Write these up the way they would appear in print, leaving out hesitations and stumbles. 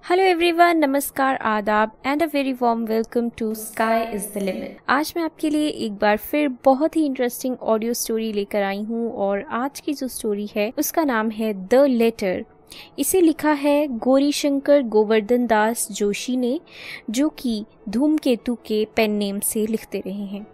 Hello everyone, नमस्कार, आदाब and a very warm welcome to sky is the limit. आज मैं आपके लिए एक बार फिर बहुत ही इंटरेस्टिंग ऑडियो स्टोरी लेकर आई हूँ और आज की जो स्टोरी है उसका नाम है द लेटर। इसे लिखा है गौरीशंकर गोवर्धन दास जोशी ने, जो कि धूमकेतु के पेन नेम से लिखते रहे हैं।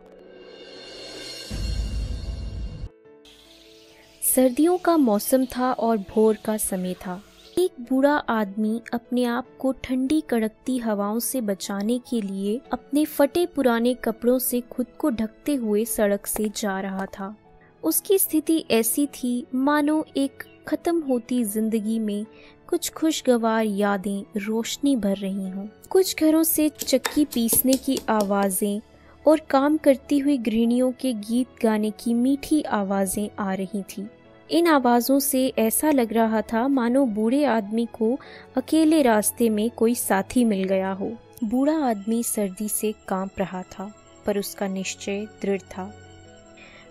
सर्दियों का मौसम था और भोर का समय था। एक बूढ़ा आदमी अपने आप को ठंडी कड़कती हवाओं से बचाने के लिए अपने फटे पुराने कपड़ों से खुद को ढकते हुए सड़क से जा रहा था। उसकी स्थिति ऐसी थी मानो एक खत्म होती जिंदगी में कुछ खुशगवार यादें रोशनी भर रही हों। कुछ घरों से चक्की पीसने की आवाजें और काम करती हुई गृहिणियों के गीत गाने की मीठी आवाजें आ रही थी। इन आवाजों से ऐसा लग रहा था मानो बूढ़े आदमी को अकेले रास्ते में कोई साथी मिल गया हो। बूढ़ा आदमी सर्दी से कांप रहा था, पर उसका निश्चय दृढ़ था।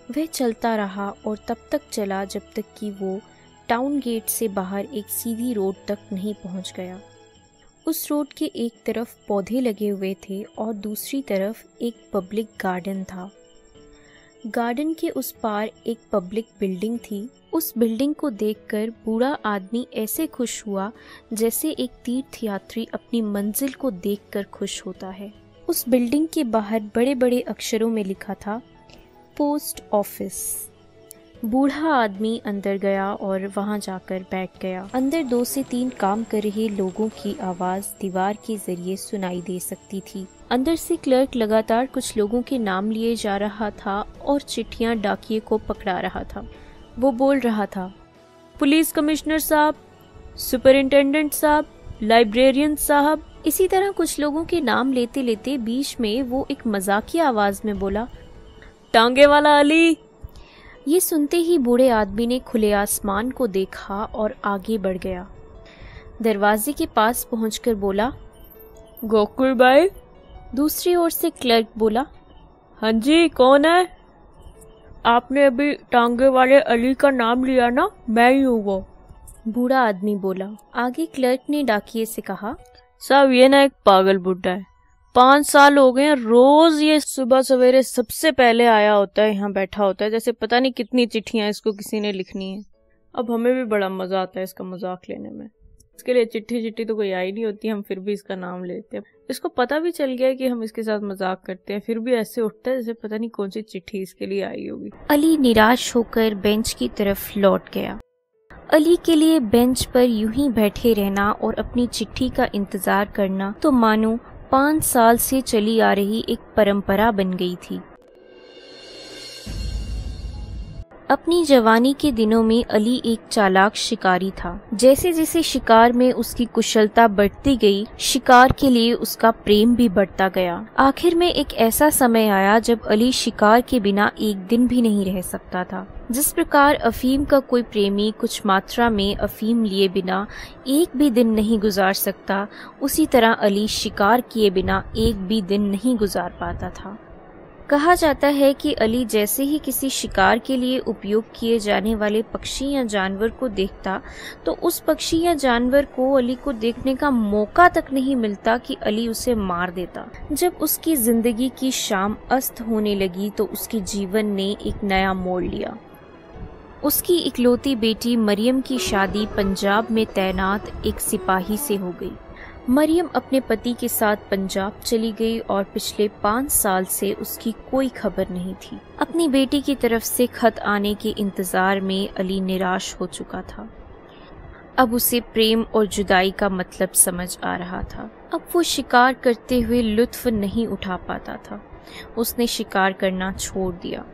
वह चलता रहा और तब तक चला जब तक कि वो टाउन गेट से बाहर एक सीधी रोड तक नहीं पहुंच गया। उस रोड के एक तरफ पौधे लगे हुए थे और दूसरी तरफ एक पब्लिक गार्डन था। गार्डन के उस पार एक पब्लिक बिल्डिंग थी। उस बिल्डिंग को देखकर बूढ़ा आदमी ऐसे खुश हुआ जैसे एक तीर्थयात्री अपनी मंजिल को देखकर खुश होता है। उस बिल्डिंग के बाहर बड़े बड़े अक्षरों में लिखा था पोस्ट ऑफिस। बूढ़ा आदमी अंदर गया और वहां जाकर बैठ गया। अंदर 2 से 3 काम कर रहे लोगों की आवाज दीवार के जरिए सुनाई दे सकती थी। अंदर से क्लर्क लगातार कुछ लोगों के नाम लिए जा रहा था और चिट्ठियां डाकिये को पकड़ा रहा था। वो बोल रहा था, पुलिस कमिश्नर साहब, सुपरिंटेंडेंट साहब, लाइब्रेरियन साहब। इसी तरह कुछ लोगों के नाम लेते लेते बीच में वो एक मजाकिया आवाज में बोला, टांगे वाला अली। ये सुनते ही बूढ़े आदमी ने खुले आसमान को देखा और आगे बढ़ गया। दरवाजे के पास पहुंचकर बोला, गोकुल भाई। दूसरी ओर से क्लर्क बोला, हाँ जी, कौन है? आपने अभी टांगे वाले अली का नाम लिया ना, मैं ही हूँ वो। बूढ़ा आदमी बोला। आगे क्लर्क ने डाकिये से कहा, साहब ये ना एक पागल बुड्ढा है, 5 साल हो गए हैं, रोज ये सुबह सवेरे सबसे पहले आया होता है, यहाँ बैठा होता है, जैसे पता नहीं कितनी चिट्ठियां इसको किसी ने लिखनी है। अब हमें भी बड़ा मजा आता है इसका मजाक लेने में। इसके लिए चिट्ठी तो कोई आई नहीं होती, हम फिर भी इसका नाम लेते हैं। इसको पता भी चल गया कि हम इसके साथ मजाक करते हैं, फिर भी ऐसे उठता है जैसे पता नहीं कौन सी चिट्ठी इसके लिए आई होगी। अली निराश होकर बेंच की तरफ लौट गया। अली के लिए बेंच पर यूं ही बैठे रहना और अपनी चिट्ठी का इंतजार करना तो मानो 5 साल से चली आ रही एक परंपरा बन गई थी। अपनी जवानी के दिनों में अली एक चालाक शिकारी था। जैसे जैसे शिकार में उसकी कुशलता बढ़ती गई, शिकार के लिए उसका प्रेम भी बढ़ता गया। आखिर में एक ऐसा समय आया जब अली शिकार के बिना एक दिन भी नहीं रह सकता था। जिस प्रकार अफीम का कोई प्रेमी कुछ मात्रा में अफीम लिए बिना एक भी दिन नहीं गुजार सकता, उसी तरह अली शिकार किए बिना एक भी दिन नहीं गुजार पाता था। कहा जाता है कि अली जैसे ही किसी शिकार के लिए उपयोग किए जाने वाले पक्षी या जानवर को देखता, तो उस पक्षी या जानवर को अली को देखने का मौका तक नहीं मिलता कि अली उसे मार देता। जब उसकी जिंदगी की शाम अस्त होने लगी तो उसके जीवन ने एक नया मोड़ लिया। उसकी इकलौती बेटी मरियम की शादी पंजाब में तैनात एक सिपाही से हो गई। मरियम अपने पति के साथ पंजाब चली गई और पिछले 5 साल से उसकी कोई खबर नहीं थी। अपनी बेटी की तरफ से खत आने के इंतजार में अली निराश हो चुका था। अब उसे प्रेम और जुदाई का मतलब समझ आ रहा था। अब वो शिकार करते हुए लुत्फ नहीं उठा पाता था। उसने शिकार करना छोड़ दिया।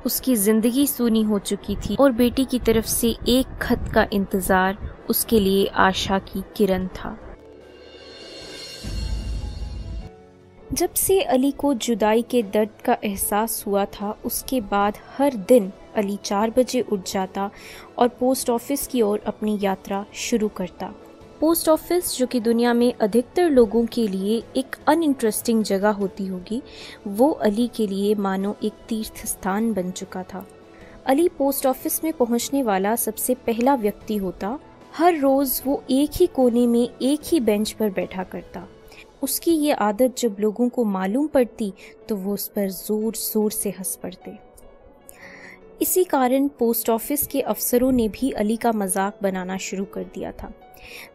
उसकी जिंदगी सूनी हो चुकी थी और बेटी की तरफ से एक खत का इंतजार उसके लिए आशा की किरण था। जब से अली को जुदाई के दर्द का एहसास हुआ था, उसके बाद हर दिन अली 4 बजे उठ जाता और पोस्ट ऑफिस की ओर अपनी यात्रा शुरू करता। पोस्ट ऑफिस, जो कि दुनिया में अधिकतर लोगों के लिए एक अनइंटरेस्टिंग जगह होती होगी, वो अली के लिए मानो एक तीर्थ स्थान बन चुका था। अली पोस्ट ऑफिस में पहुंचने वाला सबसे पहला व्यक्ति होता हर रोज वो एक ही कोने में एक ही बेंच पर बैठा करता। उसकी ये आदत जब लोगों को मालूम पड़ती तो वो उस पर जोर जोर से हंस पड़ते। इसी कारण पोस्ट ऑफिस के अफसरों ने भी अली का मजाक बनाना शुरू कर दिया था।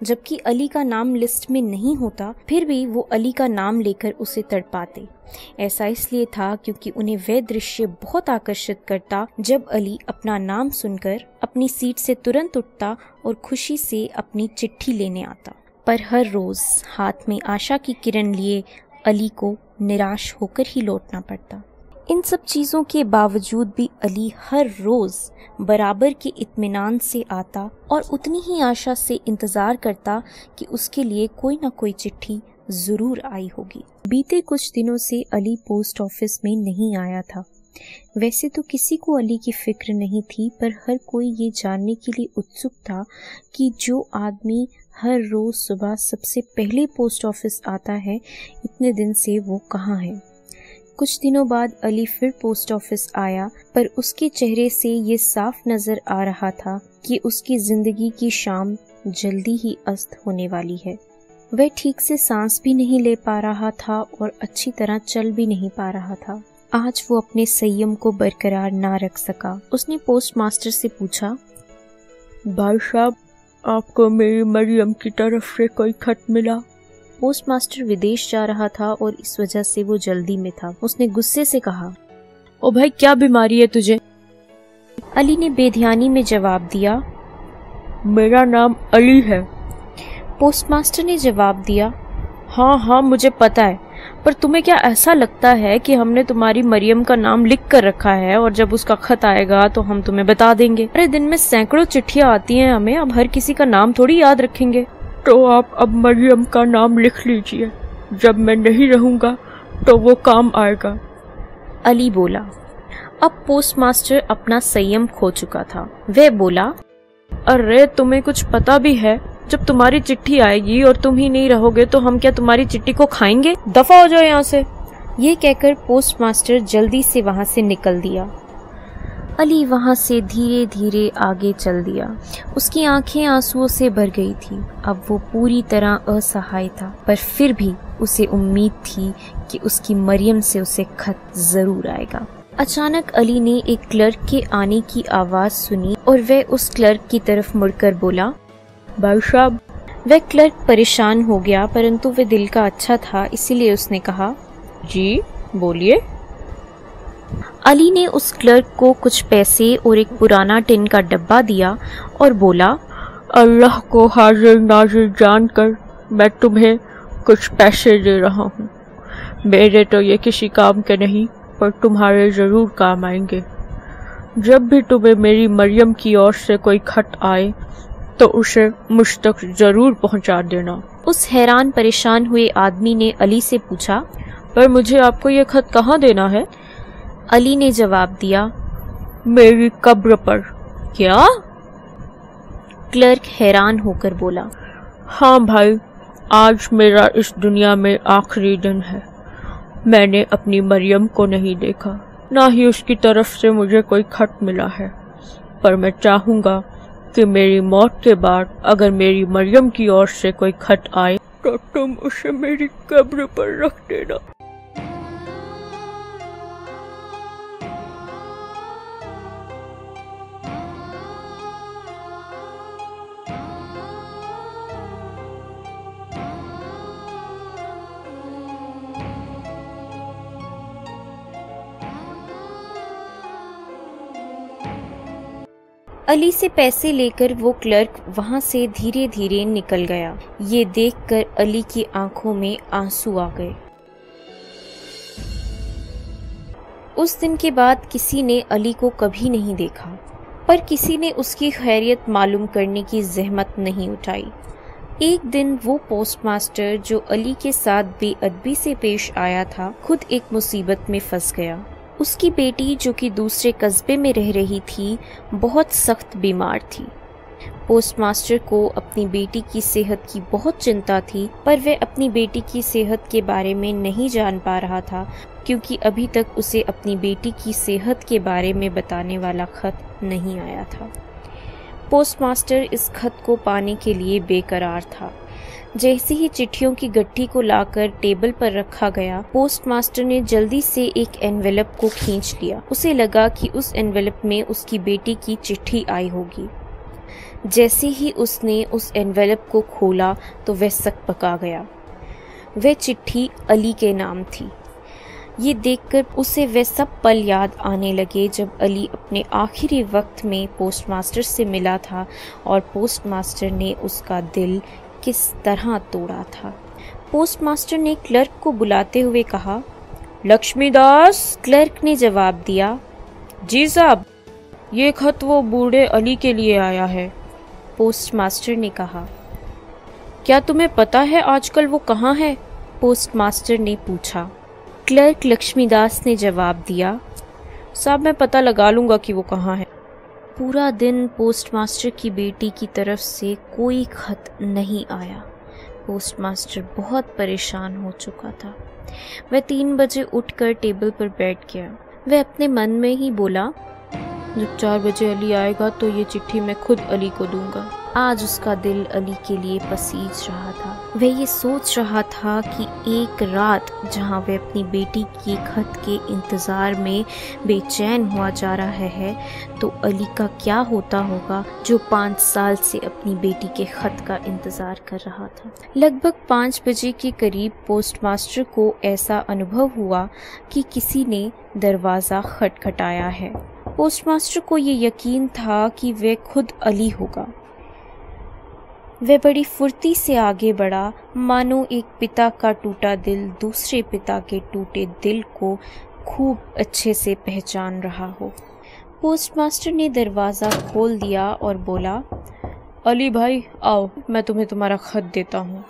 जबकि अली का नाम लिस्ट में नहीं होता, फिर भी वो अली का नाम लेकर उसे तड़पाते। ऐसा इसलिए था क्योंकि उन्हें वह दृश्य बहुत आकर्षित करता जब अली अपना नाम सुनकर अपनी सीट से तुरंत उठता और खुशी से अपनी चिट्ठी लेने आता। पर हर रोज हाथ में आशा की किरण लिए अली को निराश होकर ही लौटना पड़ता। इन सब चीज़ों के बावजूद भी अली हर रोज बराबर के इत्मीनान से आता और उतनी ही आशा से इंतज़ार करता कि उसके लिए कोई ना कोई चिट्ठी ज़रूर आई होगी। बीते कुछ दिनों से अली पोस्ट ऑफिस में नहीं आया था। वैसे तो किसी को अली की फिक्र नहीं थी, पर हर कोई ये जानने के लिए उत्सुक था कि जो आदमी हर रोज सुबह सबसे पहले पोस्ट ऑफिस आता है, इतने दिन से वो कहाँ है। कुछ दिनों बाद अली फिर पोस्ट ऑफिस आया, पर उसके चेहरे से ये साफ नजर आ रहा था कि उसकी जिंदगी की शाम जल्दी ही अस्त होने वाली है। वह ठीक से सांस भी नहीं ले पा रहा था और अच्छी तरह चल भी नहीं पा रहा था। आज वो अपने संयम को बरकरार ना रख सका। उसने पोस्ट मास्टर से पूछा, भाई साहब, आपको मेरी मरियम की तरफ से कोई खत मिला? पोस्ट मास्टर विदेश जा रहा था और इस वजह से वो जल्दी में था। उसने गुस्से से कहा, ओ भाई, क्या बीमारी है तुझे? अली ने बेध्यानी में जवाब दिया, मेरा नाम अली है। पोस्ट मास्टर ने जवाब दिया, हाँ, मुझे पता है, पर तुम्हें क्या ऐसा लगता है कि हमने तुम्हारी मरियम का नाम लिख कर रखा है और जब उसका खत आएगा तो हम तुम्हें बता देंगे? अरे दिन में सैकड़ों चिट्ठियां आती हैं हमें, अब हर किसी का नाम थोड़ी याद रखेंगे। तो आप अब मरियम का नाम लिख लीजिए, जब मैं नहीं रहूंगा तो वो काम आएगा। अली बोला। अब पोस्ट मास्टर अपना संयम खो चुका था। वह बोला, अरे तुम्हें कुछ पता भी है? जब तुम्हारी चिट्ठी आएगी और तुम ही नहीं रहोगे तो हम क्या तुम्हारी चिट्ठी को खाएंगे? दफा हो जाओ यहाँ से। ये कहकर पोस्ट मास्टर जल्दी से वहाँ से निकल दिया। अली वहाँ से धीरे धीरे आगे चल दिया। उसकी आंखें आंसुओं से भर गई थी। अब वो पूरी तरह असहाय था, पर फिर भी उसे उम्मीद थी कि उसकी मरियम से उसे खत जरूर आएगा। अचानक अली ने एक क्लर्क के आने की आवाज सुनी और वह उस क्लर्क की तरफ मुड़कर बोला, भाई साहब। वह क्लर्क परेशान हो गया, परंतु वह दिल का अच्छा था, इसीलिए उसने कहा, जी बोलिए। अली ने उस क्लर्क को कुछ पैसे और एक पुराना टिन का डब्बा दिया और बोला, अल्लाह को हाजिर नाजिर जानकर मैं तुम्हें कुछ पैसे दे रहा हूँ। मेरे तो ये किसी काम के नहीं, पर तुम्हारे जरूर काम आएंगे। जब भी तुम्हें मेरी मरियम की ओर से कोई खत आए तो उसे मुझ तक जरूर पहुंचा देना। उस हैरान परेशान हुए आदमी ने अली से पूछा, पर मुझे आपको ये खत कहाँ देना है? अली ने जवाब दिया, मेरी कब्र पर। क्या? क्लर्क हैरान होकर बोला, हाँ भाई, आज मेरा इस दुनिया में आखिरी दिन है। मैंने अपनी मरियम को नहीं देखा, ना ही उसकी तरफ से मुझे कोई खत मिला है, पर मैं चाहूंगा कि मेरी मौत के बाद अगर मेरी मरियम की ओर से कोई खत आए तो तुम उसे मेरी कब्र पर रख देना। अली से पैसे लेकर वो क्लर्क वहां से धीरे धीरे निकल गया। ये देखकर अली की आंखों में आंसू आ गए। उस दिन के बाद किसी ने अली को कभी नहीं देखा, पर किसी ने उसकी खैरियत मालूम करने की जहमत नहीं उठाई। एक दिन वो पोस्टमास्टर जो अली के साथ बेअदबी से पेश आया था, खुद एक मुसीबत में फंस गया। उसकी बेटी जो कि दूसरे कस्बे में रह रही थी, बहुत सख्त बीमार थी। पोस्टमास्टर को अपनी बेटी की सेहत की बहुत चिंता थी, पर वह अपनी बेटी की सेहत के बारे में नहीं जान पा रहा था, क्योंकि अभी तक उसे अपनी बेटी की सेहत के बारे में बताने वाला खत नहीं आया था। पोस्टमास्टर इस खत को पाने के लिए बेकरार था। जैसे ही चिट्ठियों की गट्ठी को लाकर टेबल पर रखा गया, पोस्टमास्टर ने जल्दी से एक एनवेलप को खींच लिया। उसे लगा कि उस एनवेलप में उसकी बेटी की चिट्ठी आई होगी। जैसे ही उसने उस एनवेलप को खोला तो वह सकपका गया। वह चिट्ठी अली के नाम थी। ये देखकर उसे वे सब पल याद आने लगे जब अली अपने आखिरी वक्त में पोस्टमास्टर से मिला था और पोस्टमास्टर ने उसका दिल किस तरह तोड़ा था। पोस्टमास्टर ने क्लर्क को बुलाते हुए कहा, लक्ष्मीदास। क्लर्क ने जवाब दिया, जी साहब, ये खत वो बूढ़े अली के लिए आया है। पोस्टमास्टर ने कहा, क्या तुम्हें पता है आजकल वो कहाँ है? पोस्टमास्टर ने पूछा। क्लर्क लक्ष्मीदास ने जवाब दिया, साहब मैं पता लगा लूंगा कि वो कहाँ है। पूरा दिन पोस्टमास्टर की बेटी की तरफ से कोई खत नहीं आया। पोस्टमास्टर बहुत परेशान हो चुका था। वह 3 बजे उठकर टेबल पर बैठ गया। वह अपने मन में ही बोला, जब 4 बजे अली आएगा तो ये चिट्ठी मैं खुद अली को दूंगा। आज उसका दिल अली के लिए पसीज रहा था। वह ये सोच रहा था कि एक रात जहां वह अपनी बेटी के खत के इंतज़ार में बेचैन हुआ जा रहा है, तो अली का क्या होता होगा जो 5 साल से अपनी बेटी के खत का इंतज़ार कर रहा था। लगभग 5 बजे के करीब पोस्टमास्टर को ऐसा अनुभव हुआ कि किसी ने दरवाज़ा खटखटाया है। पोस्टमास्टर को ये यकीन था कि वह खुद अली होगा। वह बड़ी फुर्ती से आगे बढ़ा, मानो एक पिता का टूटा दिल दूसरे पिता के टूटे दिल को खूब अच्छे से पहचान रहा हो। पोस्टमास्टर ने दरवाज़ा खोल दिया और बोला, अली भाई आओ, मैं तुम्हें तुम्हारा खत देता हूँ।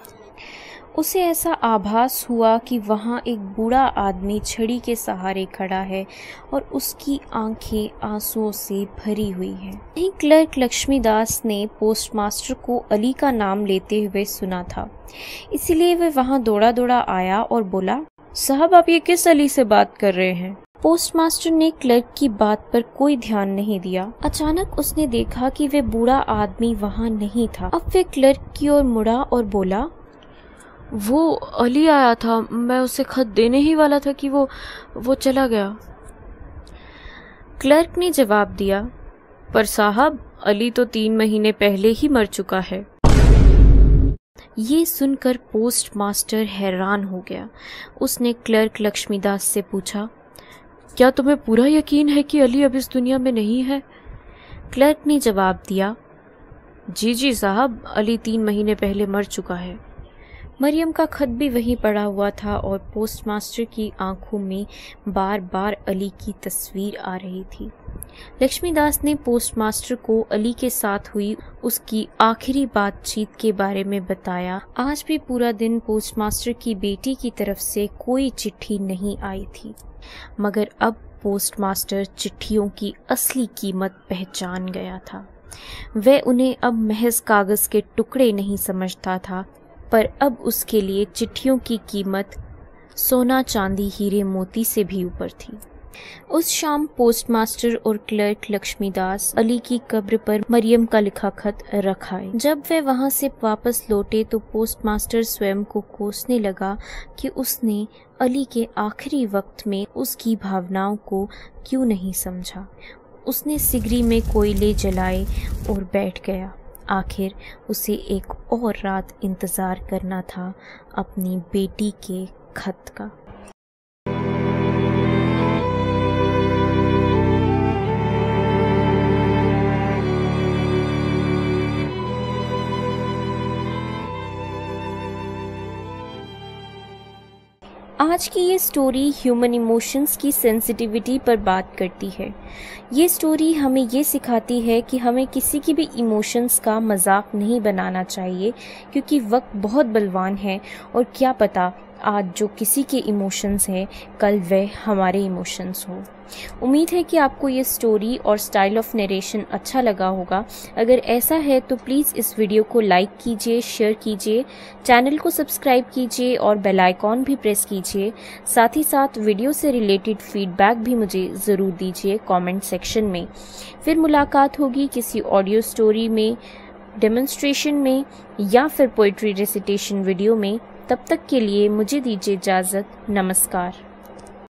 उसे ऐसा आभास हुआ कि वहाँ एक बूढ़ा आदमी छड़ी के सहारे खड़ा है और उसकी आंखें आंसुओं से भरी हुई हैं। वहीं क्लर्क लक्ष्मीदास ने पोस्टमास्टर को अली का नाम लेते हुए सुना था, इसलिए वह वहाँ दौड़ा दौड़ा आया और बोला, साहब आप ये किस अली से बात कर रहे हैं? पोस्टमास्टर ने क्लर्क की बात पर कोई ध्यान नहीं दिया। अचानक उसने देखा कि वह बूढ़ा आदमी वहाँ नहीं था। अब वह क्लर्क की ओर मुड़ा और बोला, वो अली आया था, मैं उसे खत देने ही वाला था कि वो चला गया। क्लर्क ने जवाब दिया, पर साहब अली तो 3 महीने पहले ही मर चुका है। ये सुनकर पोस्टमास्टर हैरान हो गया। उसने क्लर्क लक्ष्मीदास से पूछा, क्या तुम्हें पूरा यकीन है कि अली अब इस दुनिया में नहीं है? क्लर्क ने जवाब दिया, जी साहब, अली 3 महीने पहले मर चुका है। मरियम का खत भी वहीं पड़ा हुआ था और पोस्टमास्टर की आंखों में बार बार अली की तस्वीर आ रही थी। लक्ष्मीदास ने पोस्टमास्टर को अली के साथ हुई उसकी आखिरी बातचीत के बारे में बताया। आज भी पूरा दिन पोस्टमास्टर की बेटी की तरफ से कोई चिट्ठी नहीं आई थी, मगर अब पोस्टमास्टर चिट्ठियों की असली कीमत पहचान गया था। वह उन्हें अब महज कागज के टुकड़े नहीं समझता था, पर अब उसके लिए चिट्ठियों की कीमत सोना चांदी हीरे मोती से भी ऊपर थी। उस शाम पोस्टमास्टर और क्लर्क लक्ष्मीदास अली की कब्र पर मरियम का लिखा खत रख आए। जब वे वहां से वापस लौटे तो पोस्टमास्टर स्वयं को कोसने लगा कि उसने अली के आखिरी वक्त में उसकी भावनाओं को क्यों नहीं समझा। उसने सिगरी में कोयले जलाए और बैठ गया। आखिर उसे एक और रात इंतजार करना था अपनी बेटी के खत का। आज की ये स्टोरी ह्यूमन इमोशंस की सेंसिटिविटी पर बात करती है। ये स्टोरी हमें ये सिखाती है कि हमें किसी की भी इमोशंस का मजाक नहीं बनाना चाहिए, क्योंकि वक्त बहुत बलवान है और क्या पता आज जो किसी के इमोशंस हैं कल वह हमारे इमोशंस हो। उम्मीद है कि आपको ये स्टोरी और स्टाइल ऑफ नरेशन अच्छा लगा होगा। अगर ऐसा है तो प्लीज़ इस वीडियो को लाइक कीजिए, शेयर कीजिए, चैनल को सब्सक्राइब कीजिए और बेल आइकॉन भी प्रेस कीजिए। साथ ही साथ वीडियो से रिलेटेड फीडबैक भी मुझे ज़रूर दीजिए कमेंट सेक्शन में। फिर मुलाकात होगी किसी ऑडियो स्टोरी में, डेमोन्स्ट्रेशन में या फिर पोइट्री रेसिटेशन वीडियो में। तब तक के लिए मुझे दीजिए इजाज़त। नमस्कार।